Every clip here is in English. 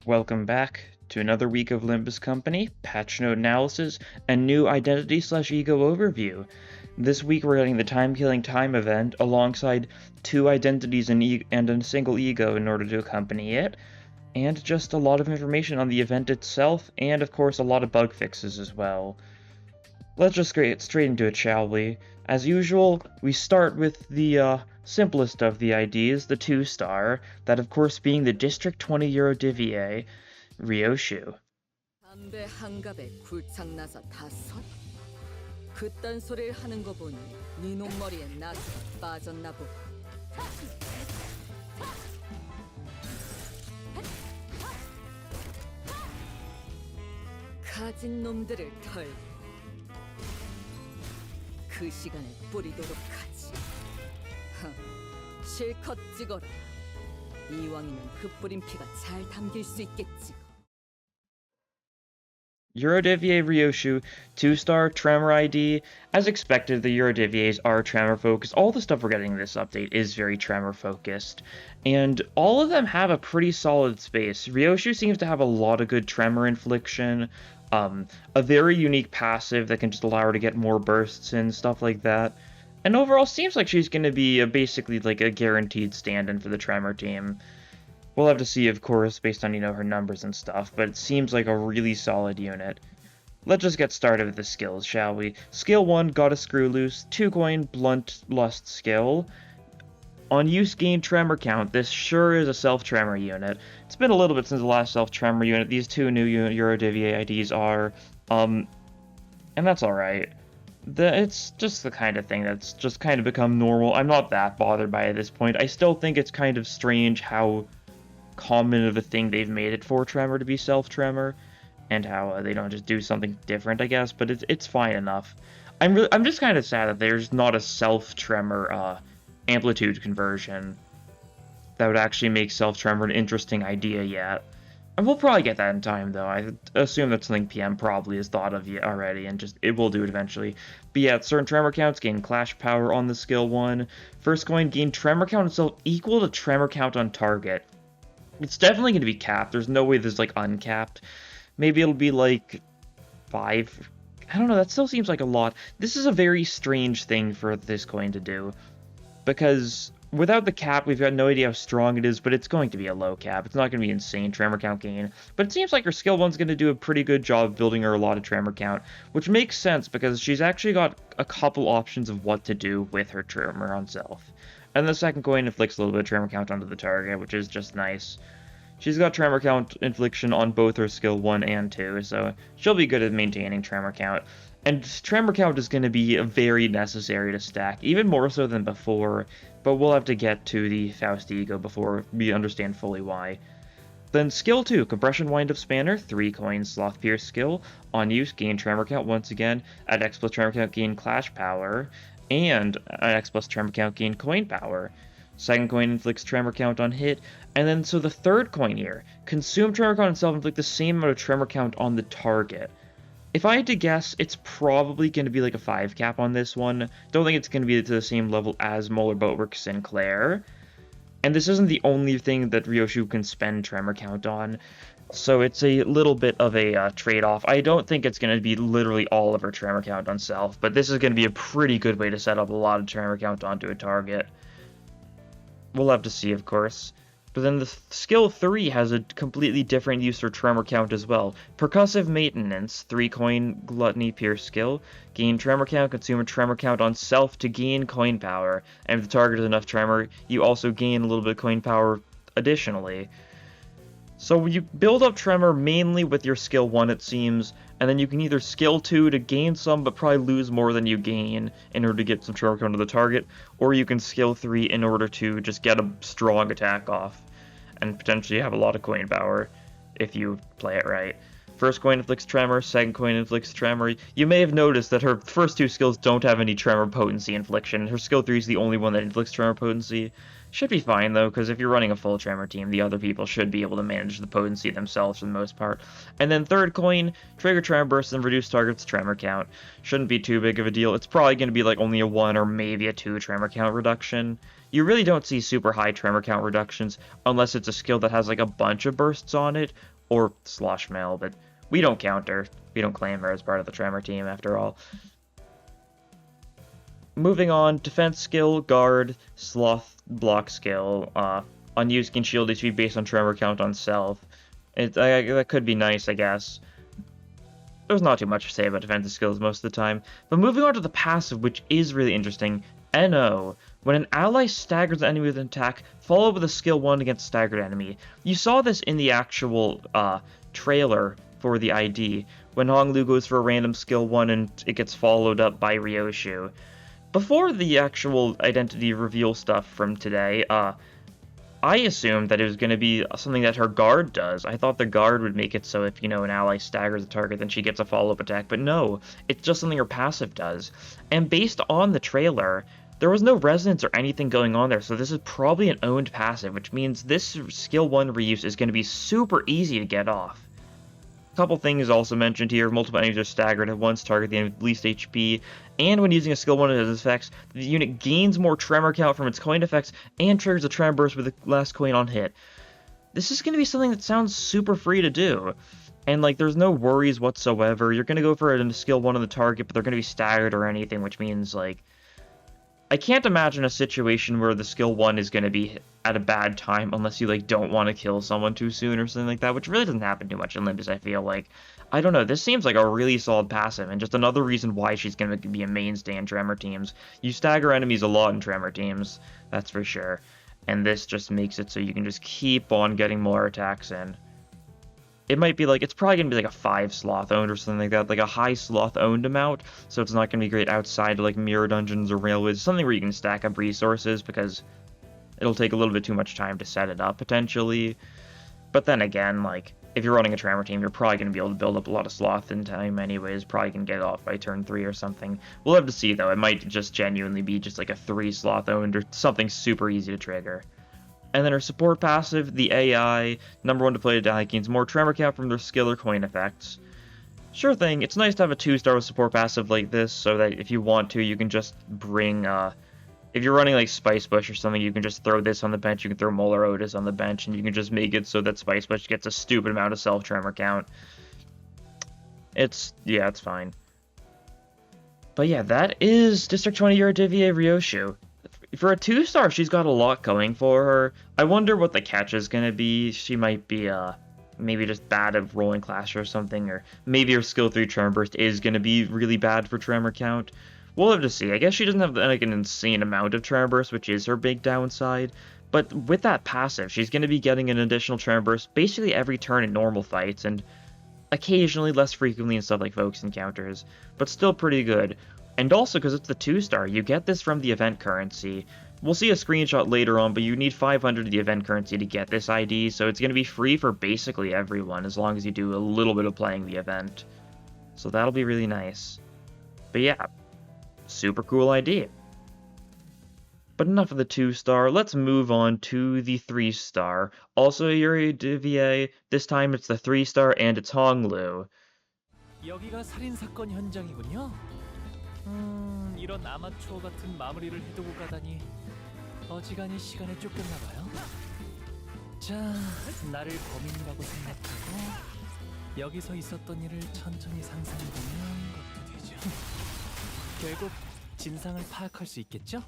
Welcome back to another week of Limbus Company, patch note analysis, and new identity/ego overview. This week we're getting the time-killing time event alongside two identities and a single ego in order to accompany it, and just a lot of information on the event itself, and of course a lot of bug fixes as well. Let's just get straight into it, shall we? As usual, we start with the simplest of the IDs, the 2-star, that of course being the District 20 Eurodivier, Ryoshu. 담배 한 갑에 굴창나서 다섯? 그딴 소리를 하는 거 보니 네 놈머리에 나스가 빠졌나 보고. 가진 놈들을 털고 그 시간에 뿌리도록 하지. 실컷 찍어라. 이왕이면 흩뿌린 피가 잘 담길 수 있겠지. Eurodivier Ryoshu, 2-star, Tremor ID. As expected, the Eurodiviers are Tremor focused. All the stuff we're getting in this update is very Tremor focused. And all of them have a pretty solid space. Ryoshu seems to have a lot of good Tremor infliction, a very unique passive that can just allow her to get more bursts and stuff like that. And overall, seems like she's going to be basically like a guaranteed stand-in for the Tremor team. We'll have to see, of course, based on, her numbers and stuff, but it seems like a really solid unit. Let's just get started with the skills, shall we? Skill 1, Gotta Screw Loose, 2 coin, Blunt Lust skill. On use gain Tremor count, this sure is a self-Tremor unit. It's been a little bit since the last self-Tremor unit. These two new Eurodivier IDs are, and that's alright. It's just the kind of thing that's just kind of become normal. I'm not that bothered by it at this point. I still think it's kind of strange how common of a thing they've made it for Tremor to be self-Tremor, and how they don't just do something different, I guess, but it's fine enough. I'm just kind of sad that there's not a self-Tremor amplitude conversion that would actually make self-Tremor an interesting idea yet. And we'll probably get that in time, though. I assume that's something PM probably has thought of already, and it will do it eventually. But yeah, certain Tremor counts gain Clash Power on the skill 1. First coin, gain Tremor count itself equal to Tremor count on target. It's definitely going to be capped. There's no way there's, uncapped. Maybe it'll be, 5. I don't know, that still seems like a lot. This is a very strange thing for this coin to do. Because without the cap, we've got no idea how strong it is, but it's going to be a low cap. It's not going to be insane Tremor count gain. But it seems like her skill 1's going to do a pretty good job of building her a lot of Tremor count, which makes sense because she's actually got a couple options of what to do with her Tremor on self. And the second coin inflicts a little bit of Tremor count onto the target, which is just nice. She's got Tremor count infliction on both her skill 1 and 2, so she'll be good at maintaining Tremor count. And Tremor count is going to be very necessary to stack, even more so than before, but we'll have to get to the Faust Ego before we understand fully why. Then skill 2, Compression Wind of Spanner, 3 coins, Sloth Pierce skill. On use, gain Tremor count once again. At X plus Tremor count, gain Clash Power. And at X plus Tremor count, gain Coin Power. Second coin inflicts Tremor count on hit. And then, so the third coin here, consume Tremor count itself, inflict the same amount of Tremor count on the target. If I had to guess, it's probably going to be like a 5 cap on this one. Don't think it's going to be to the same level as Molar Boatwork Sinclair. And this isn't the only thing that Ryoshu can spend Tremor count on. So it's a little bit of a trade-off. I don't think it's going to be literally all of her Tremor count on self, but this is going to be a pretty good way to set up a lot of Tremor count onto a target. We'll have to see, of course. But then the skill 3 has a completely different use for Tremor count as well. Percussive Maintenance, 3 coin Gluttony Pierce skill. Gain Tremor count, consume a Tremor count on self to gain coin power. And if the target has enough Tremor, you also gain a little bit of coin power additionally. So you build up Tremor mainly with your skill 1, it seems, and then you can either skill 2 to gain some but probably lose more than you gain in order to get some Tremor count to the target, or you can skill 3 in order to just get a strong attack off and potentially have a lot of coin power if you play it right. First coin inflicts Tremor, second coin inflicts Tremor. You may have noticed that her first two skills don't have any Tremor potency infliction. Her skill 3 is the only one that inflicts Tremor potency. Should be fine, though, because if you're running a full Tremor team, the other people should be able to manage the potency themselves for the most part. And then third coin, trigger Tremor Burst and reduce target's Tremor count. Shouldn't be too big of a deal. It's probably going to be like only a 1 or maybe a 2 Tremor count reduction. You really don't see super high tremor count reductions unless it's a skill that has like a bunch of bursts on it, or Slosh Mail, but we don't count her. We don't claim her as part of the tremor team after all. Moving on, defense skill, guard, sloth, block skill. Unused can shield HP based on tremor count on self. That could be nice, I guess. There's not too much to say about defensive skills most of the time. But moving on to the passive, which is really interesting. NO. When an ally staggers an enemy with an attack, follow up with a skill 1 against a staggered enemy. You saw this in the actual trailer for the ID, when Honglu goes for a random skill 1 and it gets followed up by Ryoshu. Before the actual identity reveal stuff from today, I assumed that it was going to be something that her guard does. I thought the guard would make it so if, an ally staggers a target, then she gets a follow-up attack. But no, it's just something her passive does. And based on the trailer, there was no resonance or anything going on there, so this is probably an owned passive, which means this skill 1 reuse is going to be super easy to get off. A couple things also mentioned here. Multiple enemies are staggered at once, target the enemy with least HP, and when using a skill 1 of its effects, the unit gains more tremor count from its coin effects and triggers a tremor burst with the last coin on hit. This is going to be something that sounds super free to do, and there's no worries whatsoever. You're going to go for a skill 1 on the target, but they're going to be staggered or anything, which means I can't imagine a situation where the skill 1 is going to be at a bad time unless you don't want to kill someone too soon or something like that, which really doesn't happen too much in Limbus, I feel like. I don't know, this seems like a really solid passive, and just another reason why she's going to be a mainstay in Tremor teams. You stagger enemies a lot in Tremor teams, that's for sure, and this just makes it so you can just keep on getting more attacks in. It might be it's probably going to be a 5 sloth owned or something like that, a high sloth owned amount, so it's not going to be great outside of mirror dungeons or railways, something where you can stack up resources, because it'll take a little bit too much time to set it up, potentially. But then again, if you're running a Tremor team, you're probably going to be able to build up a lot of sloth in time anyways, probably can get it off by turn 3 or something. We'll have to see, though. It might just genuinely be just a 3 sloth owned or something super easy to trigger. And then her support passive, the AI, number 1 deployed ally gains more tremor count from their skill or coin effects. Sure thing, it's nice to have a 2-star with support passive like this, so that if you want to, you can just bring, if you're running Spice Bush or something, you can just throw this on the bench, you can throw Molar Otis on the bench, and you can just make it so that Spice Bush gets a stupid amount of self-tremor count. It's fine. But yeah, that is District 20 Eredivisie Ryoshu. For a 2-star, she's got a lot going for her. I wonder what the catch is going to be. She might be, maybe just bad at rolling clash or something, or maybe her skill 3 Tremor Burst is going to be really bad for tremor count. We'll have to see. I guess she doesn't have an insane amount of Tremor Burst, which is her big downside. But with that passive, she's going to be getting an additional Tremor Burst basically every turn in normal fights, and occasionally less frequently in stuff like Focus Encounters, but still pretty good. And also, because it's the 2-star, you get this from the event currency. We'll see a screenshot later on, but you need 500 of the event currency to get this ID, so it's going to be free for basically everyone, as long as you do a little bit of playing the event. So that'll be really nice. But yeah, super cool ID. But enough of the 2-star, let's move on to the 3-star. Also Eredivisie, this time it's the 3-star and it's Honglu. 여기가 살인 사건 현장이군요. 이런 아마추어 같은 마무리를 해두고 가다니 어지간히 시간에 쫓겼나 봐요. 자, 나를 범인이라고 생각하고 여기서 있었던 일을 천천히 상상해보면 것도 되죠. 결국 진상을 파악할 수 있겠죠?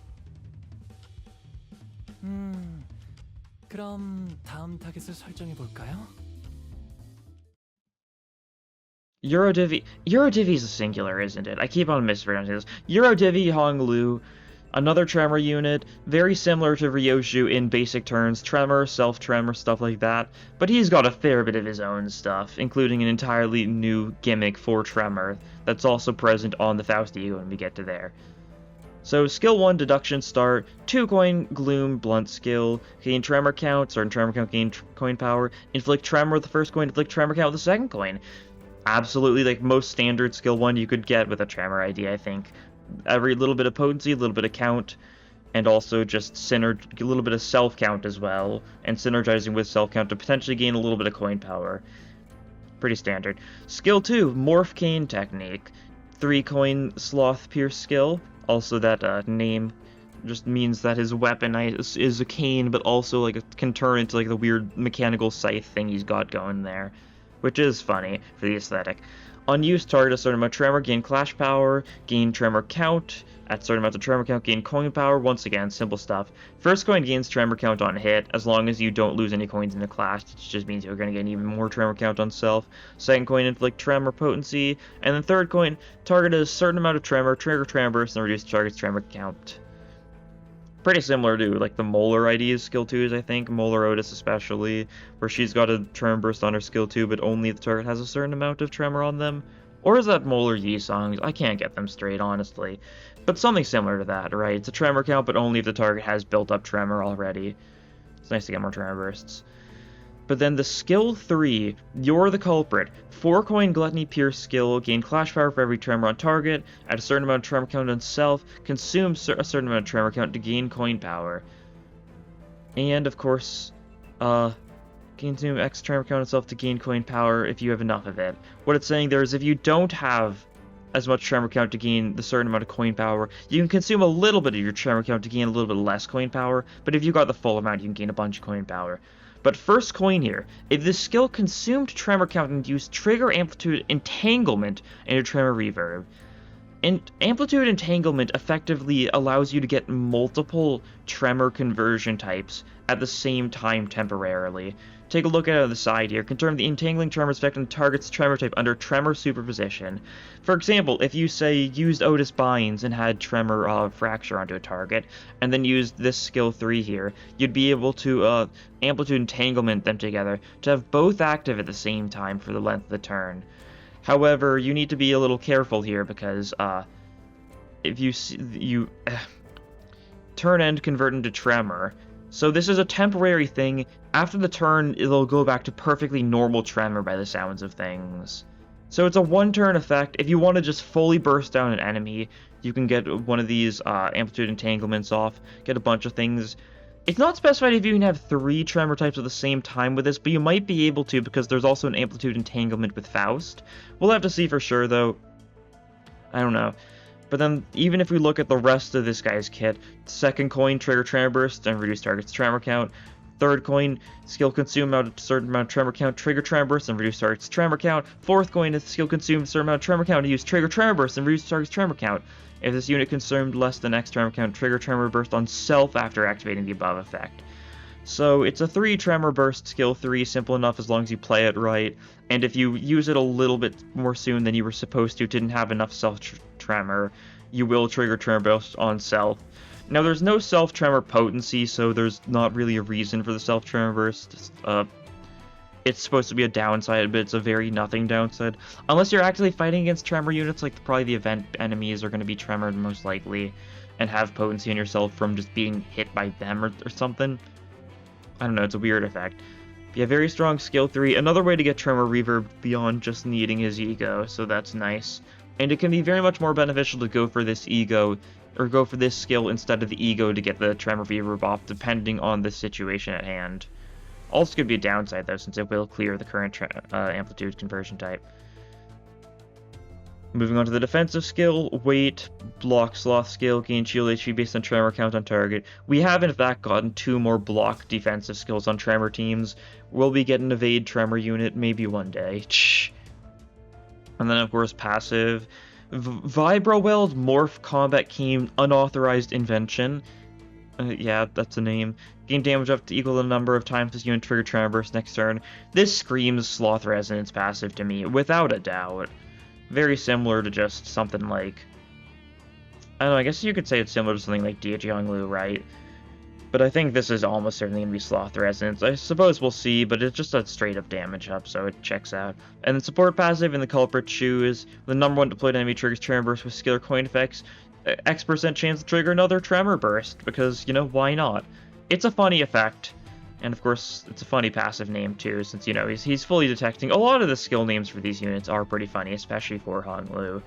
그럼 다음 타겟을 설정해 볼까요? Eredivisie is a singular, isn't it? I keep on mispronouncing this. Eredivisie Honglu, another Tremor unit, very similar to Ryoshu in basic turns, Tremor, self-Tremor, stuff like that, but he's got a fair bit of his own stuff, including an entirely new gimmick for Tremor that's also present on the Faust E.G.O when we get to there. So, skill 1, deduction start, 2 coin, gloom, blunt skill, gain tremor count, certain tremor count, gain coin power, inflict tremor with the first coin, inflict tremor count with the second coin. Absolutely, most standard skill 1 you could get with a Tremor ID, I think. Every little bit of potency, a little bit of count, and also just a little bit of self-count as well, and synergizing with self-count to potentially gain a little bit of coin power. Pretty standard. Skill 2, Morph Cane Technique. 3 coin Sloth Pierce skill, also that name just means that his weapon is a cane, but also like can turn into like the weird mechanical scythe thing he's got going there, which is funny for the aesthetic. Unused target a certain amount of tremor, gain clash power, gain tremor count. At certain amounts of tremor count, gain coin power. Once again, simple stuff. First coin gains tremor count on hit, as long as you don't lose any coins in the clash, which just means you're going to gain even more tremor count on self. Second coin, inflict tremor potency. And then third coin, target a certain amount of tremor, trigger tremor burst, and reduce the target's tremor count. Pretty similar to like the Molar IDs skill 2s, I think. Molar Otis especially, where she's got a tremor burst on her skill 2, but only if the target has a certain amount of tremor on them. Or is that Molar Yi songs? I can't get them straight, honestly. But something similar to that, right? It's a tremor count, but only if the target has built up tremor already. It's nice to get more tremor bursts. But then the skill 3, you're the culprit. 4 coin Gluttony Pierce skill, gain clash power for every tremor on target, add a certain amount of tremor count on self, consume a certain amount of tremor count to gain coin power. And of course, consume X tremor count on self to gain coin power if you have enough of it. What it's saying there is if you don't have as much tremor count to gain the certain amount of coin power, you can consume a little bit of your tremor count to gain a little bit less coin power, but if you got the full amount, you can gain a bunch of coin power. But first coin here, if this skill consumed tremor count and used trigger amplitude entanglement into tremor reverb. And amplitude entanglement effectively allows you to get multiple tremor conversion types at the same time temporarily. Take a look at it on the side here. Confirm the entangling tremors effect on target's tremor type under tremor superposition. For example, if you say used Otis Binds and had tremor fracture onto a target, and then used this skill 3 here, you'd be able to amplitude entanglement them together to have both active at the same time for the length of the turn. However, you need to be a little careful here because if you turn end convert into tremor. So this is a temporary thing. After the turn, it'll go back to perfectly normal tremor by the sounds of things. So it's a one-turn effect. If you want to just fully burst down an enemy, you can get one of these amplitude entanglements off, get a bunch of things. It's not specified if you can have 3 tremor types at the same time with this, but you might be able to because there's also an amplitude entanglement with Faust. We'll have to see for sure, though. I don't know. But then, even if we look at the rest of this guy's kit, second coin, trigger tremor burst, and reduce target's tremor count. Third coin, skill consume out a certain amount of tremor count, trigger tremor burst, and reduce target's tremor count. Fourth coin is skill consume a certain amount of tremor count to use trigger tremor burst and reduce target's tremor count. If this unit consumed less than X tremor count, trigger tremor burst on self after activating the above effect. So it's a 3 tremor burst skill 3, simple enough as long as you play it right. And if you use it a little bit more soon than you were supposed to, didn't have enough self tremor, you will trigger tremor burst on self. Now there's no self tremor potency, so there's not really a reason for the self tremor burst. It's supposed to be a downside, but it's a very nothing downside. Unless you're actively fighting against tremor units, like probably the event enemies are going to be tremored most likely, and have potency on yourself from just being hit by them or something. I don't know, it's a weird effect. But yeah, very strong skill 3. Another way to get tremor reverb beyond just needing his ego, so that's nice. And it can be very much more beneficial to go for this ego, or go for this skill instead of the ego to get the tremor reverb off, depending on the situation at hand. Also could be a downside though, since it will clear the current amplitude conversion type. Moving on to the defensive skill, weight, block sloth skill, gain shield HP based on tremor count on target. We have in fact gotten 2 more block defensive skills on tremor teams. We'll be getting evade tremor unit maybe one day. And then of course passive. Vibroweld Morph Combat Cane Unauthorized Invention. Yeah, that's a name. Gain damage up to equal the number of times this unit trigger tremor burst next turn. This screams Sloth Resonance passive to me, without a doubt. Very similar to just something like... I don't know, I guess you could say it's similar to something like Dijianglu, right? But I think this is almost certainly going to be Sloth Resonance. I suppose we'll see, but it's just a straight up damage up, so it checks out. And then support passive in the Culprit Shoes. The number 1 deployed enemy triggers Tremor Burst with skill or coin effects. X% chance to trigger another Tremor Burst, because, you know, why not? It's a funny effect. And of course, it's a funny passive name too, since, you know, he's fully detecting. A lot of the skill names for these units are pretty funny, especially for Hong Lu.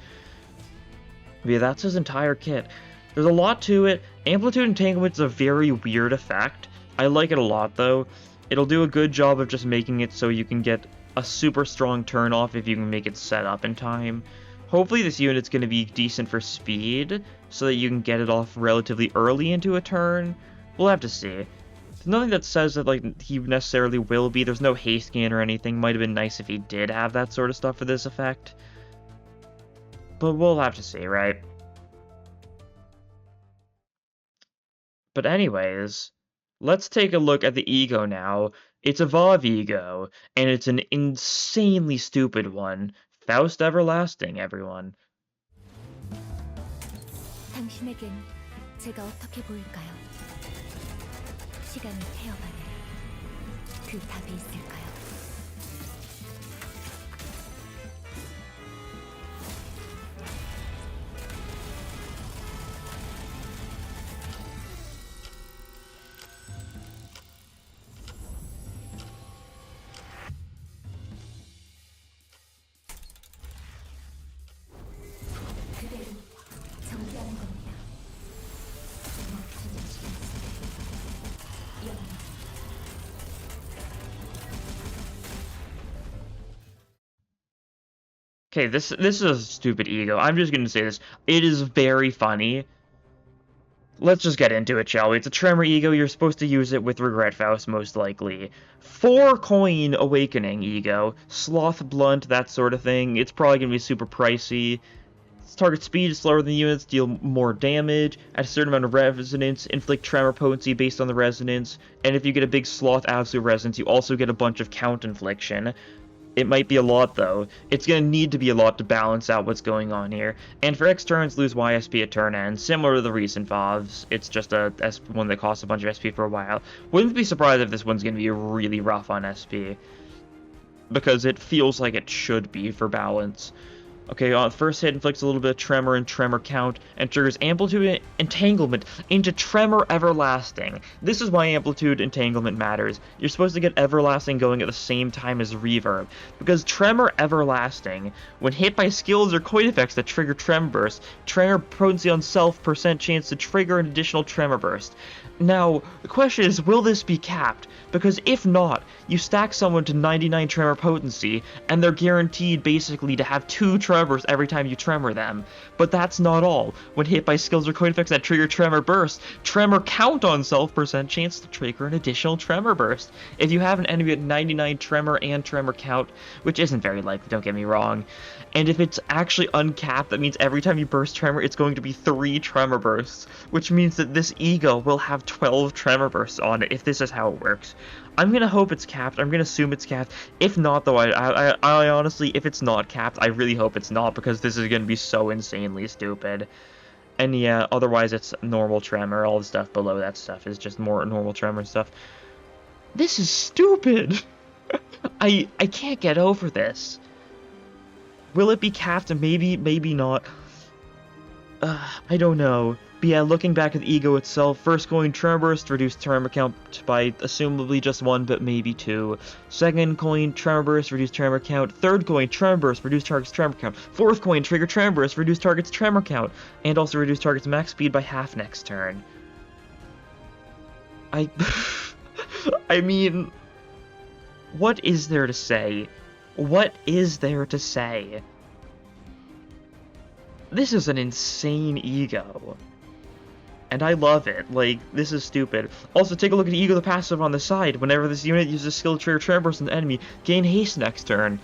But yeah, that's his entire kit. There's a lot to it. Amplitude Entanglement is a very weird effect. I like it a lot, though. It'll do a good job of just making it so you can get a super strong turn off if you can make it set up in time. Hopefully this unit's going to be decent for speed, so that you can get it off relatively early into a turn. We'll have to see. There's nothing that says that like he necessarily will be. There's no haste gain or anything. Might have been nice if he did have that sort of stuff for this effect. But we'll have to see, right? But anyways, let's take a look at the E.G.O now. It's a VOV E.G.O, and it's an insanely stupid one. Faust Everlasting, everyone. 당신에겐 제가 어떻게 보일까요? 시간이 태어가는 그 답이 있을까요? 그대로 정리하는 겁니다. Okay, this is a stupid E.G.O. I'm just gonna say this. It is very funny. Let's just get into it, shall we? It's a Tremor E.G.O. You're supposed to use it with Regret Faust, most likely. 4-coin Awakening E.G.O. Sloth Blunt, that sort of thing. It's probably gonna be super pricey. Its target speed is slower than units, deal more damage, at a certain amount of resonance, inflict tremor potency based on the resonance, and if you get a big Sloth absolute resonance, you also get a bunch of count infliction. It might be a lot, though. It's going to need to be a lot to balance out what's going on here. And for X turns, lose YSP at turn end, similar to the recent VOVs. It's just a one that costs a bunch of SP for a while. Wouldn't be surprised if this one's going to be really rough on SP, because it feels like it should be for balance. Okay, first hit inflicts a little bit of tremor and tremor count, and triggers amplitude entanglement into tremor everlasting. This is why amplitude entanglement matters. You're supposed to get everlasting going at the same time as reverb, because tremor everlasting, when hit by skills or coin effects that trigger tremor burst, tremor potency on self, % chance to trigger an additional tremor burst. Now, the question is, will this be capped? Because if not, you stack someone to 99 tremor potency, and they're guaranteed basically to have 2 tremors every time you tremor them. But that's not all. When hit by skills or coin effects that trigger tremor burst, tremor count on self, % chance to trigger an additional tremor burst. If you have an enemy at 99 tremor and tremor count, which isn't very likely, don't get me wrong, and if it's actually uncapped, that means every time you burst tremor, it's going to be 3 tremor bursts, which means that this E.G.O will have 12 tremor bursts on it if this is how it works. I'm gonna hope it's capped. I'm gonna assume it's capped. If not, though, I honestly, if it's not capped, I really hope it's not, because this is gonna be so insanely stupid. And yeah, otherwise it's normal tremor. All the stuff below that stuff is just more normal tremor stuff. This is stupid. I can't get over this. Will it be capped? Maybe, maybe not. I don't know. But yeah, looking back at the E.G.O itself, first coin tremor burst, reduced tremor count by assumably just 1, but maybe 2. Second coin tremor burst, reduced tremor count. Third coin tremor burst, reduced target's tremor count. Fourth coin trigger tremor burst, reduced target's tremor count, and also reduced target's max speed by half next turn. I mean, what is there to say? What is there to say? This is an insane E.G.O. And I love it. Like, this is stupid. Also, take a look at E.G.O the passive on the side. Whenever this unit uses skill to trigger tremor burst on the enemy, gain haste next turn.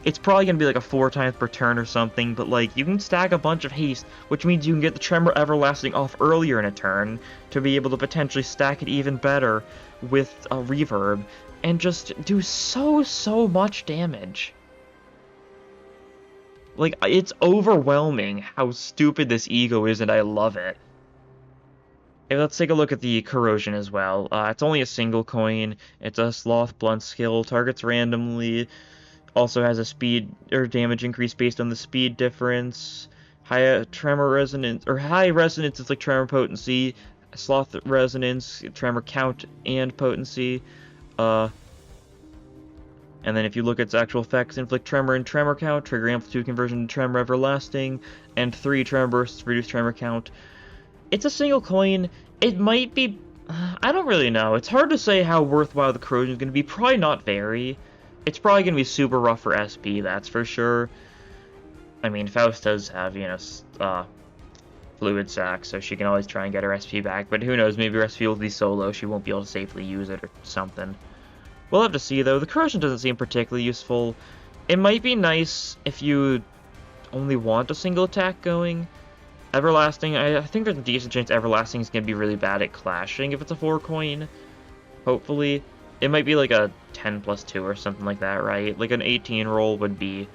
It's probably going to be like a 4 times per turn or something, but like, you can stack a bunch of haste, which means you can get the tremor everlasting off earlier in a turn to be able to potentially stack it even better with a reverb and just do so much damage. Like, it's overwhelming how stupid this E.G.O is, and I love it. Okay, let's take a look at the corrosion as well. It's only a single coin. It's a sloth blunt skill, targets randomly. Also has a speed or damage increase based on the speed difference. High tremor resonance, or high resonance is like tremor potency. Sloth resonance, tremor count, and potency. And then if you look at its actual effects, inflict tremor and tremor count, trigger amplitude conversion to tremor everlasting, and 3 tremor bursts, reduce tremor count. It's a single coin. It might be... I don't really know. It's hard to say how worthwhile the corrosion is going to be. Probably not very. It's probably going to be super rough for SP, that's for sure. I mean, Faust does have, you know, fluid sac, so she can always try and get her SP back, but who knows, maybe her SP will be solo, she won't be able to safely use it or something. We'll have to see, though. The corrosion doesn't seem particularly useful. It might be nice if you only want a single attack going. Everlasting, I think there's a decent chance Everlasting is going to be really bad at clashing if it's a 4 coin. Hopefully. It might be like a 10 plus 2 or something like that, right? Like an 18 roll would be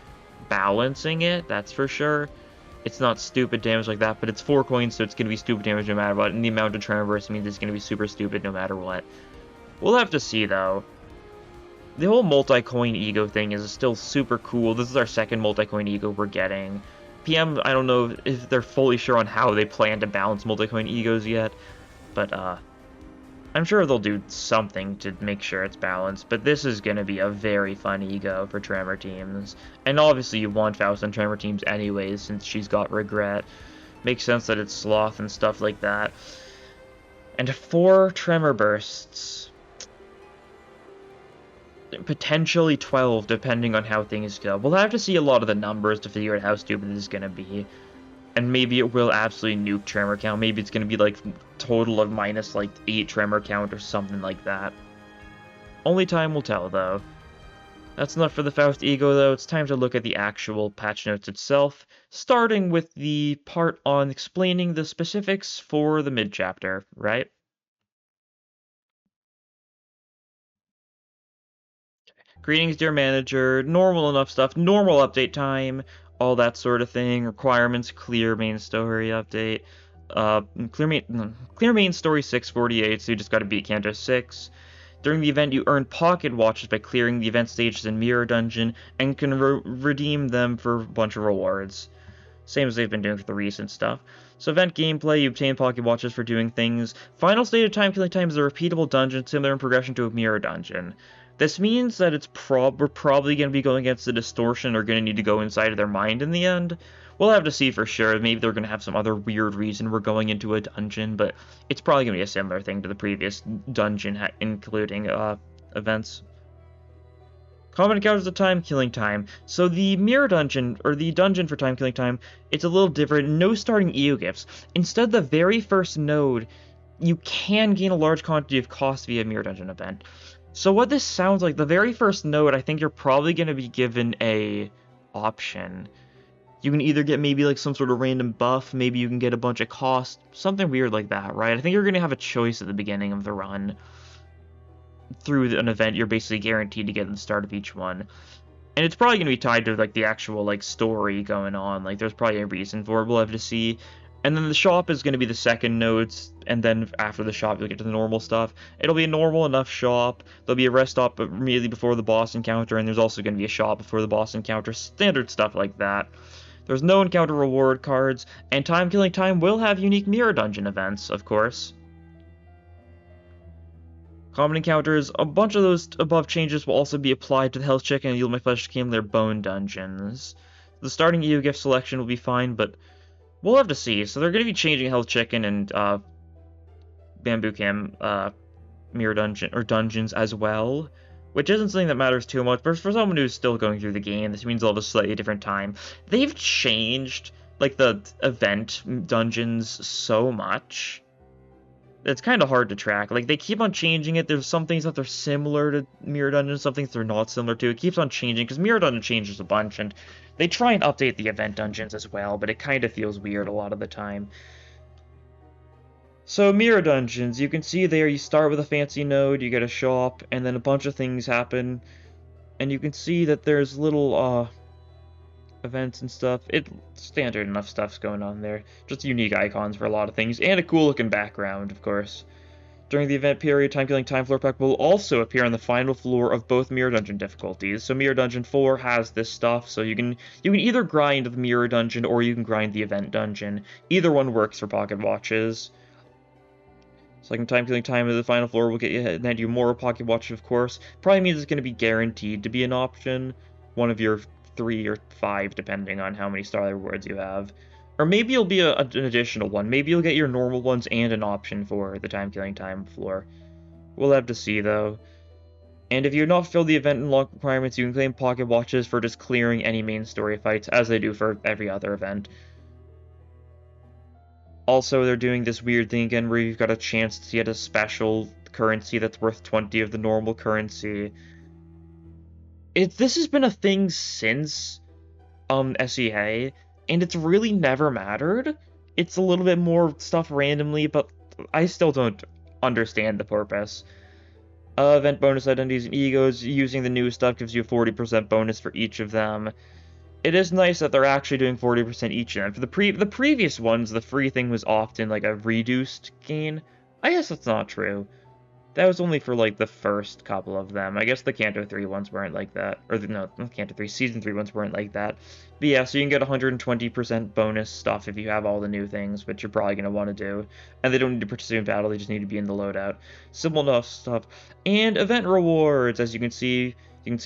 balancing it, that's for sure. It's not stupid damage like that, but it's 4 coins, so it's going to be stupid damage no matter what, and the amount of Tremor Burst means it's going to be super stupid no matter what. We'll have to see, though. The whole multi-coin ego thing is still super cool. This is our second multi-coin ego we're getting. PM, I don't know if they're fully sure on how they plan to balance multi-coin egos yet, but I'm sure they'll do something to make sure it's balanced, but this is going to be a very fun ego for Tremor teams. And obviously you want Faust on Tremor teams anyways, since she's got Regret. Makes sense that it's Sloth and stuff like that. And 4 Tremor Bursts. Potentially 12, depending on how things go. We'll have to see a lot of the numbers to figure out how stupid this is going to be. And maybe it will absolutely nuke Tremor count. Maybe it's going to be like total of minus like 8 Tremor count or something like that. Only time will tell, though. That's enough for the Faust ego, though. It's time to look at the actual patch notes itself, starting with the part on explaining the specifics for the mid-chapter, right? Greetings, dear manager. Normal enough stuff. Normal update time. All that sort of thing. Requirements. Clear main story update. Clear main story 648, so you just gotta beat Kanto 6. During the event, you earn pocket watches by clearing the event stages in Mirror Dungeon, and can redeem them for a bunch of rewards. Same as they've been doing for the recent stuff. So event gameplay, you obtain pocket watches for doing things. Final stage of time killing time is a repeatable dungeon similar in progression to a Mirror Dungeon. This means that we're probably going to be going against the distortion or going to need to go inside of their mind in the end. We'll have to see for sure. Maybe they're going to have some other weird reason we're going into a dungeon, but it's probably going to be a similar thing to the previous dungeon, including events. Common encounters of time killing time. So the mirror dungeon, or the dungeon for time killing time, it's a little different. No starting EO gifts. Instead, the very first node, you can gain a large quantity of cost via mirror dungeon event. So what this sounds like, the very first node, I think you're probably going to be given a option. You can either get maybe like some sort of random buff, maybe you can get a bunch of cost, something weird like that, right? I think you're going to have a choice at the beginning of the run. Through an event, you're basically guaranteed to get at the start of each one. And it's probably going to be tied to like the actual like story going on. Like there's probably a reason for it, we'll have to see. And then the shop is going to be the second nodes, and then after the shop you'll get to the normal stuff. It'll be a normal enough shop. There'll be a rest stop immediately before the boss encounter, and there's also going to be a shop before the boss encounter. Standard stuff like that. There's no encounter reward cards, and time killing time will have unique mirror dungeon events, of course. Common encounters, a bunch of those above changes will also be applied to the health check and yield my flesh came their bone dungeons. The starting EU gift selection will be fine, but we'll have to see. So they're going to be changing health chicken and bamboo cam mirror dungeon or dungeons as well, which isn't something that matters too much. But for someone who's still going through the game, this means they'll have a slightly different time. They've changed like the event dungeons so much. It's kind of hard to track. Like, they keep on changing it. There's some things that they're similar to Mirror Dungeon, some things they're not similar to. It keeps on changing, because Mirror Dungeon changes a bunch, and they try and update the event dungeons as well, but it kind of feels weird a lot of the time. So, Mirror Dungeons, you can see there, you start with a fancy node, you get a shop, and then a bunch of things happen, and you can see that there's little, events and stuff. It's standard enough stuff's going on there. Just unique icons for a lot of things, and a cool looking background, of course. During the event period, time killing time floor pack will also appear on the final floor of both Mirror Dungeon difficulties. So Mirror Dungeon 4 has this stuff, so you can either grind the Mirror Dungeon or you can grind the event dungeon. Either one works for pocket watches. So like time killing time of the final floor will get you and then you more pocket watches, of course. Probably means it's going to be guaranteed to be an option. One of your 3 or 5, depending on how many star rewards you have. Or maybe it'll be an additional one. Maybe you'll get your normal ones and an option for the time killing time floor. We'll have to see, though. And if you have not filled the event and log requirements, you can claim pocket watches for just clearing any main story fights, as they do for every other event. Also, they're doing this weird thing again where you've got a chance to get a special currency that's worth 20 of the normal currency. This has been a thing since SEA, and it's really never mattered. It's a little bit more stuff randomly, but I still don't understand the purpose. Event bonus IDs and E.G.Os, using the new stuff gives you a 40% bonus for each of them. It is nice that they're actually doing 40% each of them. For the previous ones, the free thing was often like a reduced gain. I guess that's not true. That was only for like the first couple of them. I guess the Kanto 3 ones weren't like that. Or no, not Kanto 3, Season 3 ones weren't like that. But yeah, so you can get 120% bonus stuff if you have all the new things, which you're probably going to want to do. And they don't need to participate in battle, they just need to be in the loadout. Simple enough stuff. And event rewards, as you can see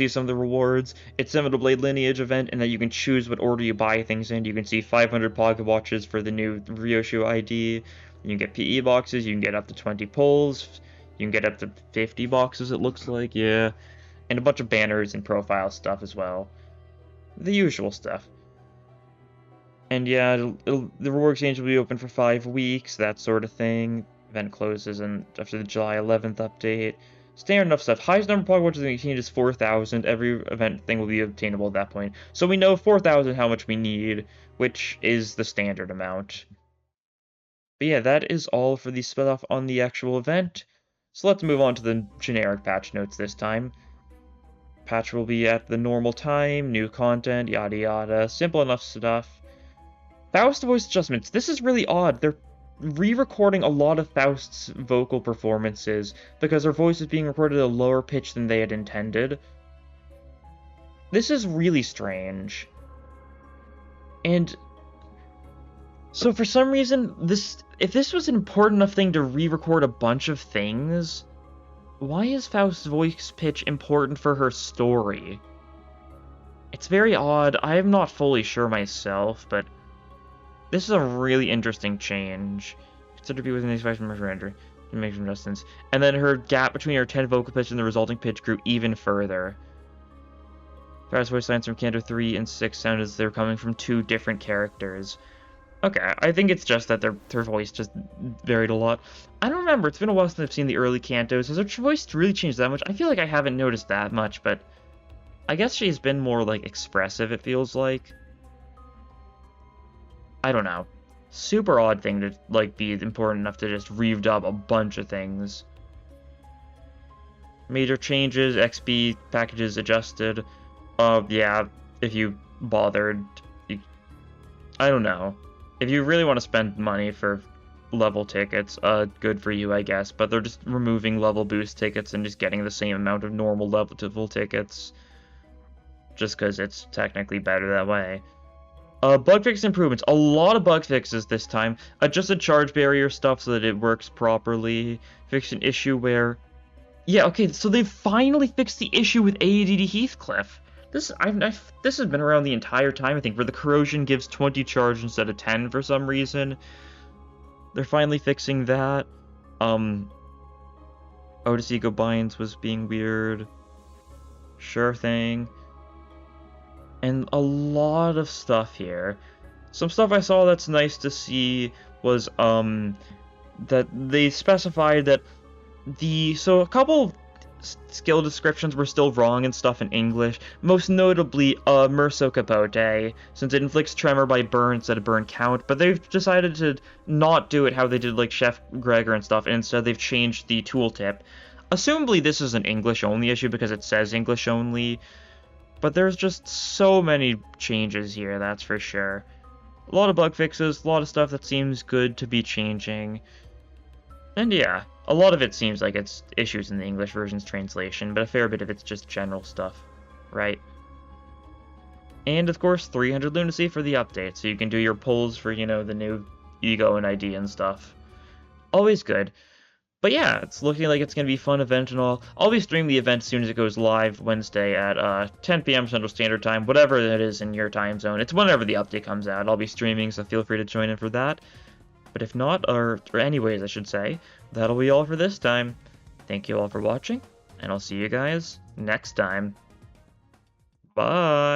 some of the rewards. It's Seminole Blade Lineage event, and that you can choose what order you buy things in. You can see 500 pocket watches for the new Rodion ID. You can get PE boxes, you can get up to 20 pulls. You can get up to 50 boxes, it looks like, yeah. And a bunch of banners and profile stuff as well. The usual stuff. And yeah, the reward exchange will be open for 5 weeks, that sort of thing. Event closes after the July 11th update. Standard enough stuff. Highest number of pocket watches in the exchange is 4,000. Every event thing will be obtainable at that point. So we know 4,000 how much we need, which is the standard amount. But yeah, that is all for the stuff on the actual event. So let's move on to the generic patch notes this time. Patch will be at the normal time, new content, yada yada, simple enough stuff. Faust voice adjustments. This is really odd. They're re-recording a lot of Faust's vocal performances because her voice is being recorded at a lower pitch than they had intended. This is really strange. And so for some reason, if this was an important enough thing to re-record a bunch of things, why is Faust's voice pitch important for her story? It's very odd. I am not fully sure myself, but this is a really interesting change. Consider to be within the expected measure render to make some adjustments. And then her gap between her 10 vocal pitch and the resulting pitch grew even further. Faust's voice lines from Kanto 3 and 6 sound as they're coming from 2 different characters. Okay, I think it's just that her voice just varied a lot. I don't remember, it's been a while since I've seen the early Kantos. Has her voice really changed that much? I feel like I haven't noticed that much, but I guess she's been more, like, expressive, it feels like. I don't know. Super odd thing to, like, be important enough to just redub a bunch of things. Major changes, XP packages adjusted. Yeah, if you bothered. I don't know. If you really want to spend money for level tickets, good for you, I guess. But they're just removing level boost tickets and just getting the same amount of normal level tickets. Just because it's technically better that way. Bug fix improvements. A lot of bug fixes this time. Adjusted charge barrier stuff so that it works properly. Fixed an issue where... Yeah, okay, so they've finally fixed the issue with ADD Heathcliff. This has been around the entire time, I think, where the corrosion gives 20 charge instead of 10 for some reason. They're finally fixing that. Otis Ego Binds was being weird. Sure thing. And a lot of stuff here. Some stuff I saw that's nice to see was, that they specified that so a couple skill descriptions were still wrong and stuff in English, most notably Merso Capote, since it inflicts tremor by burn instead of burn count, but they've decided to not do it how they did like Chef Gregor and stuff, and instead they've changed the tooltip. Assumably this is an English only issue because it says English only, but there's just so many changes here, that's for sure. A lot of bug fixes, a lot of stuff that seems good to be changing, and yeah. A lot of it seems like it's issues in the English version's translation, but a fair bit of it's just general stuff, right? And, of course, 300 lunacy for the update, so you can do your pulls for, you know, the new E.G.O. and ID and stuff. Always good. But yeah, it's looking like it's going to be a fun event and all. I'll be streaming the event as soon as it goes live Wednesday at 10 p.m. Central Standard Time, whatever it is in your time zone. It's whenever the update comes out. I'll be streaming, so feel free to join in for that. But if not, or anyways, I should say, that'll be all for this time. Thank you all for watching, and I'll see you guys next time. Bye!